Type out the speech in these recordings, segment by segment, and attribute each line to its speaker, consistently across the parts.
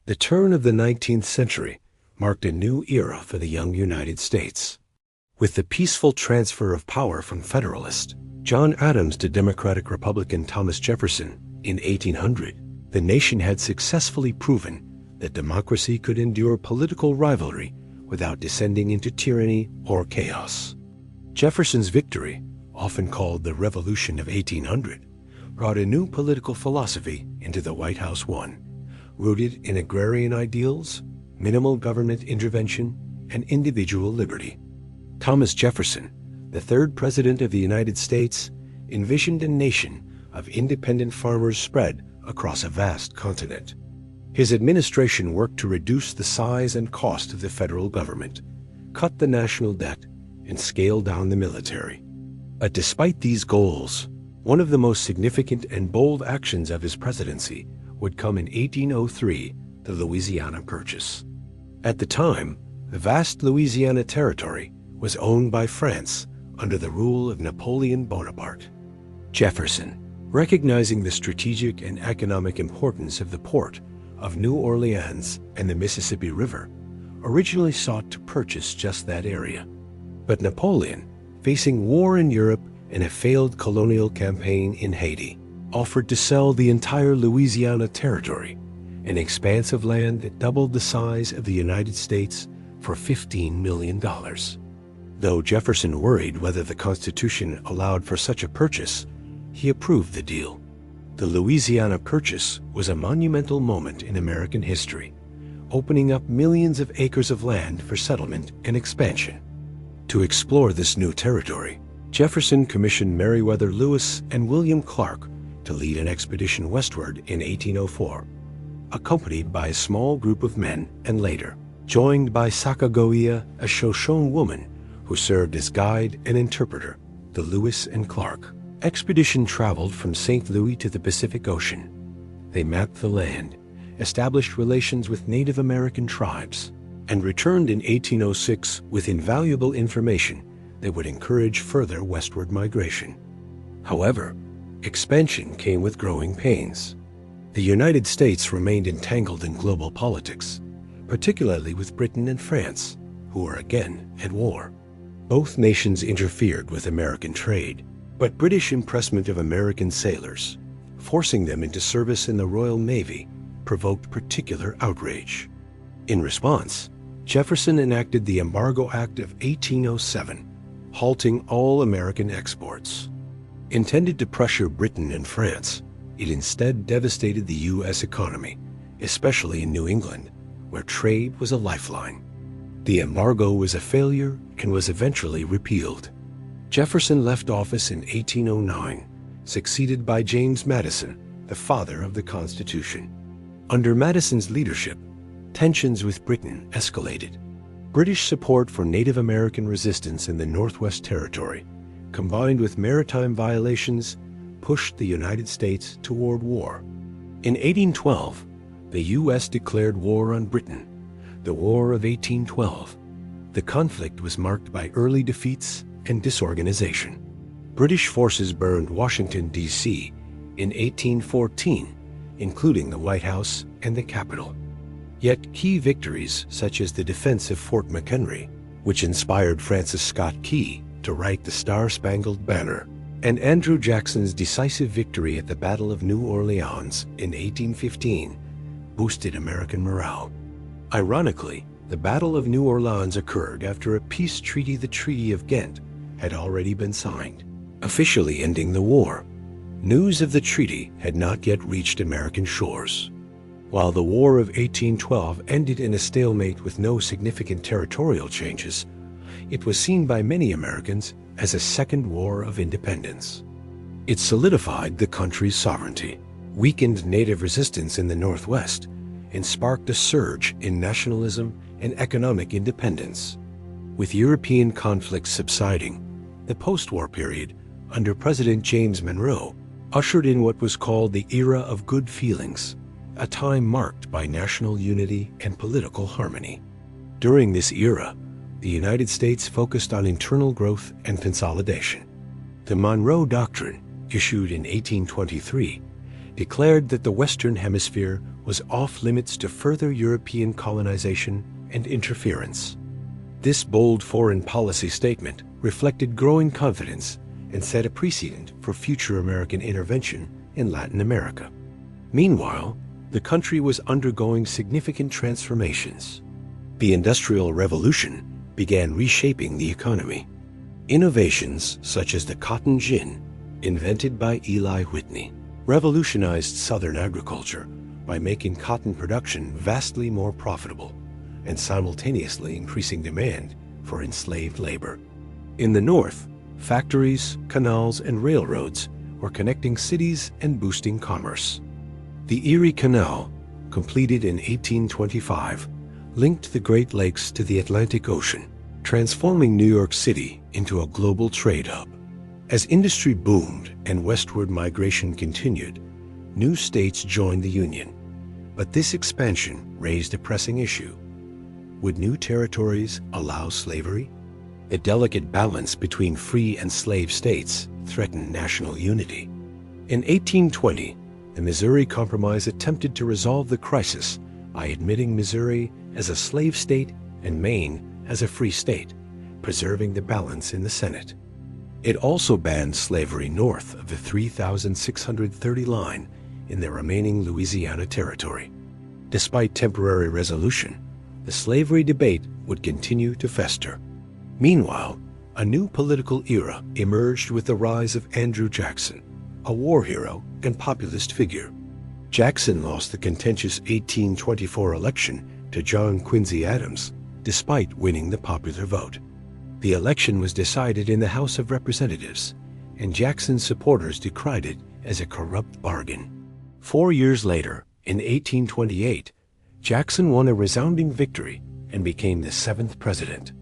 Speaker 1: The turn of the 19th century marked a new era for the young United States. With the peaceful transfer of power from Federalist John Adams to Democratic Republican Thomas Jefferson in 1800, the nation had successfully proven that democracy could endure political rivalry without descending into tyranny or chaos. Jefferson's victory, often called the Revolution of 1800, brought a new political philosophy into the White House one, rooted in agrarian ideals, minimal government intervention, and individual liberty. Thomas Jefferson, the third president of the United States, envisioned a nation of independent farmers spread across a vast continent. His administration worked to reduce the size and cost of the federal government, cut the national debt, and scale down the military. But despite these goals, one of the most significant and bold actions of his presidency would come in 1803, the Louisiana Purchase. At the time, the vast Louisiana territory was owned by France under the rule of Napoleon Bonaparte. Jefferson, recognizing the strategic and economic importance of the port of New Orleans and the Mississippi River, originally sought to purchase just that area. But Napoleon, facing war in Europe and a failed colonial campaign in Haiti, offered to sell the entire Louisiana territory, an expanse of land that doubled the size of the United States, for $15 million. Though Jefferson worried whether the Constitution allowed for such a purchase, he approved the deal. The Louisiana Purchase was a monumental moment in American history, opening up millions of acres of land for settlement and expansion. To explore this new territory, Jefferson commissioned Meriwether Lewis and William Clark to lead an expedition westward in 1804, accompanied by a small group of men and later joined by Sacagawea, a Shoshone woman who served as guide and interpreter. The Lewis and Clark expedition traveled from St. Louis to the Pacific Ocean. They mapped the land, established relations with Native American tribes, and returned in 1806 with invaluable information that would encourage further westward migration. However, expansion came with growing pains. The United States remained entangled in global politics, particularly with Britain and France, who were again at war. Both nations interfered with American trade, but British impressment of American sailors, forcing them into service in the Royal Navy, provoked particular outrage. In response, Jefferson enacted the Embargo Act of 1807, halting all American exports. Intended to pressure Britain and France, it instead devastated the U.S. economy, especially in New England, where trade was a lifeline. The embargo was a failure and was eventually repealed. Jefferson left office in 1809, succeeded by James Madison, the father of the Constitution. Under Madison's leadership, tensions with Britain escalated. British support for Native American resistance in the Northwest Territory, combined with maritime violations, pushed the United States toward war. In 1812, the U.S. declared war on Britain, the War of 1812. The conflict was marked by early defeats and disorganization. British forces burned Washington, D.C. in 1814, including the White House and the Capitol. Yet key victories, such as the defense of Fort McHenry, which inspired Francis Scott Key to write the Star-Spangled Banner, and Andrew Jackson's decisive victory at the Battle of New Orleans in 1815, boosted American morale. Ironically, the Battle of New Orleans occurred after a peace treaty, the Treaty of Ghent, had already been signed, officially ending the war. News of the treaty had not yet reached American shores. While the War of 1812 ended in a stalemate with no significant territorial changes, it was seen by many Americans as a second war of independence. It solidified the country's sovereignty, weakened Native resistance in the Northwest, and sparked a surge in nationalism and economic independence. With European conflicts subsiding, the post-war period, under President James Monroe, ushered in what was called the Era of Good Feelings, a time marked by national unity and political harmony. During this era, the United States focused on internal growth and consolidation. The Monroe Doctrine, issued in 1823, declared that the Western Hemisphere was off-limits to further European colonization and interference. This bold foreign policy statement reflected growing confidence and set a precedent for future American intervention in Latin America. Meanwhile, the country was undergoing significant transformations. The Industrial Revolution began reshaping the economy. Innovations such as the cotton gin, invented by Eli Whitney, revolutionized Southern agriculture by making cotton production vastly more profitable and simultaneously increasing demand for enslaved labor. In the North, factories, canals, and railroads were connecting cities and boosting commerce. The Erie Canal, completed in 1825, linked the Great Lakes to the Atlantic Ocean, transforming New York City into a global trade hub. As industry boomed and westward migration continued, new states joined the Union. But this expansion raised a pressing issue. Would new territories allow slavery? A delicate balance between free and slave states threatened national unity. In 1820, the Missouri Compromise attempted to resolve the crisis by admitting Missouri as a slave state and Maine as a free state, preserving the balance in the Senate. It also banned slavery north of the 3,630 line in the remaining Louisiana Territory. Despite temporary resolution, the slavery debate would continue to fester. Meanwhile, a new political era emerged with the rise of Andrew Jackson, a war hero and populist figure. Jackson lost the contentious 1824 election to John Quincy Adams, despite winning the popular vote. The election was decided in the House of Representatives, and Jackson's supporters decried it as a corrupt bargain. 4 years later, in 1828, Jackson won a resounding victory and became the 7th president.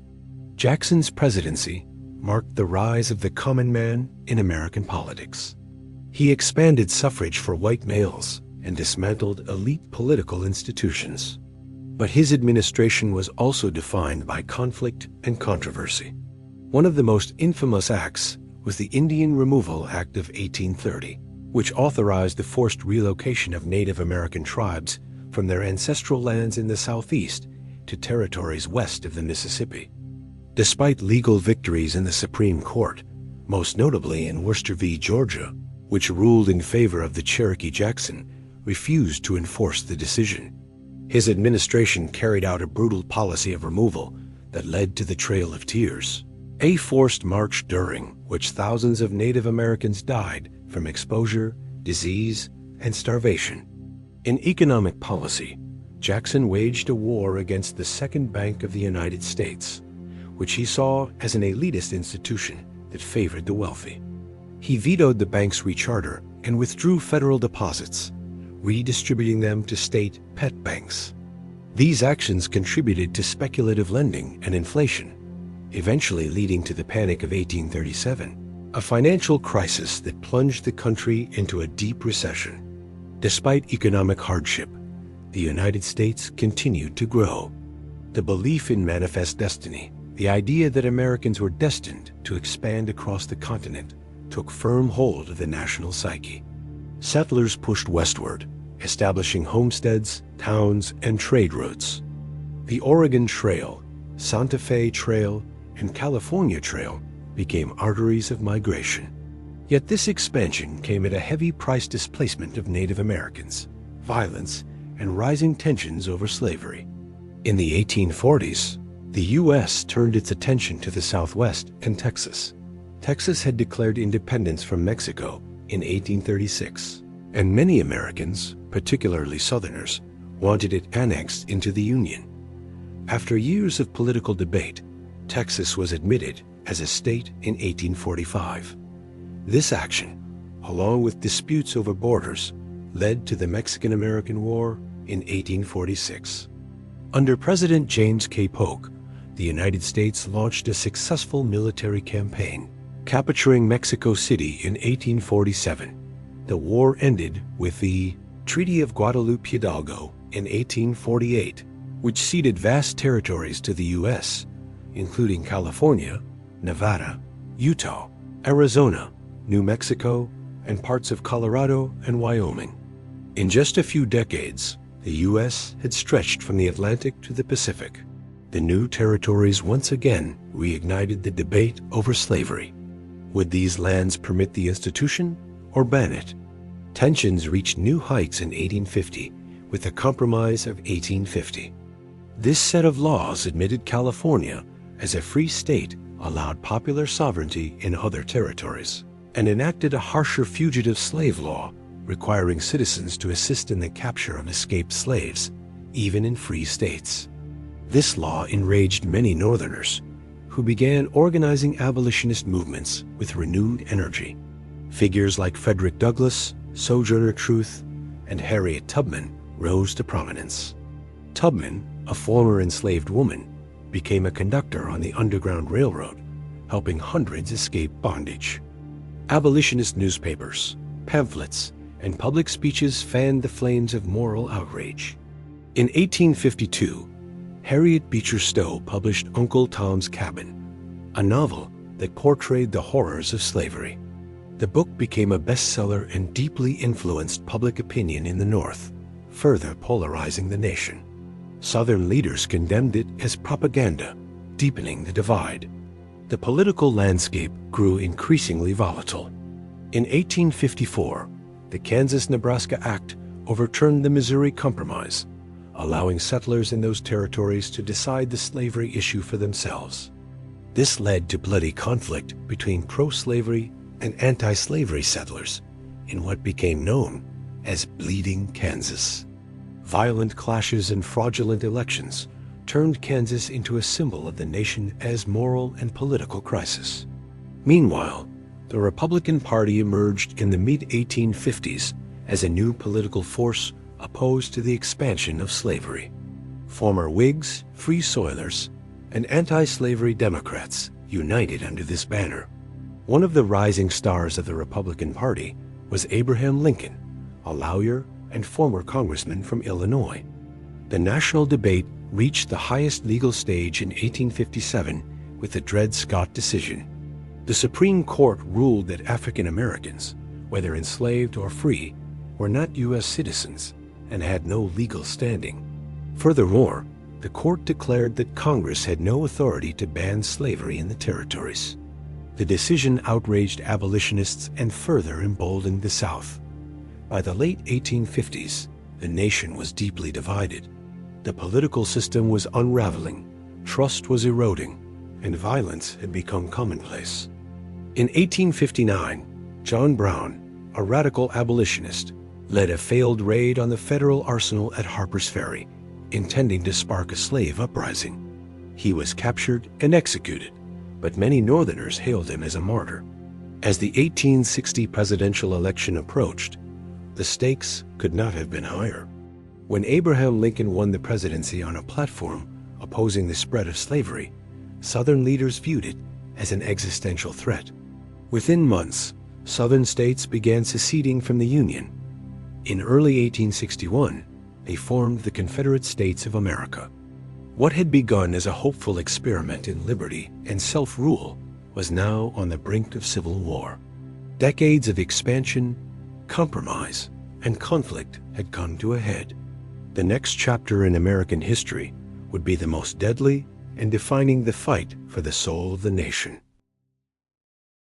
Speaker 1: Jackson's presidency marked the rise of the common man in American politics. He expanded suffrage for white males and dismantled elite political institutions. But his administration was also defined by conflict and controversy. One of the most infamous acts was the Indian Removal Act of 1830, which authorized the forced relocation of Native American tribes from their ancestral lands in the Southeast to territories west of the Mississippi. Despite legal victories in the Supreme Court, most notably in Worcester v. Georgia, which ruled in favor of the Cherokee, Jackson refused to enforce the decision. His administration carried out a brutal policy of removal that led to the Trail of Tears, a forced march during which thousands of Native Americans died from exposure, disease, and starvation. In economic policy, Jackson waged a war against the Second Bank of the United States, which he saw as an elitist institution that favored the wealthy. He vetoed the bank's recharter and withdrew federal deposits, redistributing them to state pet banks. These actions contributed to speculative lending and inflation, eventually leading to the Panic of 1837, a financial crisis that plunged the country into a deep recession. Despite economic hardship, the United States continued to grow. The belief in manifest destiny, the idea that Americans were destined to expand across the continent, took firm hold of the national psyche. Settlers pushed westward, establishing homesteads, towns, and trade routes. The Oregon Trail, Santa Fe Trail, and California Trail became arteries of migration. Yet this expansion came at a heavy price displacement of Native Americans, violence, and rising tensions over slavery. In the 1840s, the U.S. turned its attention to the Southwest and Texas. Texas had declared independence from Mexico in 1836, and many Americans, particularly Southerners, wanted it annexed into the Union. After years of political debate, Texas was admitted as a state in 1845. This action, along with disputes over borders, led to the Mexican-American War in 1846. Under President James K. Polk, the United States launched a successful military campaign, capturing Mexico City in 1847. The war ended with the Treaty of Guadalupe Hidalgo in 1848, which ceded vast territories to the U.S., including California, Nevada, Utah, Arizona, New Mexico, and parts of Colorado and Wyoming. In just a few decades, The U.S. had stretched from the Atlantic to the Pacific. The new territories once again reignited the debate over slavery. Would these lands permit the institution or ban it? Tensions reached new heights in 1850 with the Compromise of 1850. This set of laws admitted California as a free state, allowed popular sovereignty in other territories, and enacted a harsher fugitive slave law requiring citizens to assist in the capture of escaped slaves, even in free states. This law enraged many Northerners, who began organizing abolitionist movements with renewed energy. Figures like Frederick Douglass, Sojourner Truth, and Harriet Tubman rose to prominence. Tubman, a former enslaved woman, became a conductor on the Underground Railroad, helping hundreds escape bondage. Abolitionist newspapers, pamphlets, and public speeches fanned the flames of moral outrage. In 1852, Harriet Beecher Stowe published Uncle Tom's Cabin, a novel that portrayed the horrors of slavery. The book became a bestseller and deeply influenced public opinion in the North, further polarizing the nation. Southern leaders condemned it as propaganda, deepening the divide. The political landscape grew increasingly volatile. In 1854, the Kansas-Nebraska Act overturned the Missouri Compromise, allowing settlers in those territories to decide the slavery issue for themselves. This led to bloody conflict between pro-slavery and anti-slavery settlers in what became known as Bleeding Kansas. Violent clashes and fraudulent elections turned Kansas into a symbol of the nation as moral and political crisis. Meanwhile, the Republican Party emerged in the mid-1850s as a new political force opposed to the expansion of slavery. Former Whigs, Free Soilers, and anti-slavery Democrats united under this banner. One of the rising stars of the Republican Party was Abraham Lincoln, a lawyer and former congressman from Illinois. The national debate reached the highest legal stage in 1857 with the Dred Scott decision. The Supreme Court ruled that African Americans, whether enslaved or free, were not U.S. citizens and had no legal standing. Furthermore, the court declared that Congress had no authority to ban slavery in the territories. The decision outraged abolitionists and further emboldened the South. By the late 1850s, the nation was deeply divided. The political system was unraveling, trust was eroding, and violence had become commonplace. In 1859, John Brown, a radical abolitionist, led a failed raid on the federal arsenal at Harper's Ferry, intending to spark a slave uprising. He was captured and executed, but many Northerners hailed him as a martyr. As the 1860 presidential election approached, the stakes could not have been higher. When Abraham Lincoln won the presidency on a platform opposing the spread of slavery, Southern leaders viewed it as an existential threat. Within months, Southern states began seceding from the Union. In early 1861, they formed the Confederate States of America. What had begun as a hopeful experiment in liberty and self-rule was now on the brink of civil war. Decades of expansion, compromise, and conflict had come to a head. The next chapter in American history would be the most deadly and defining the fight for the soul of the nation.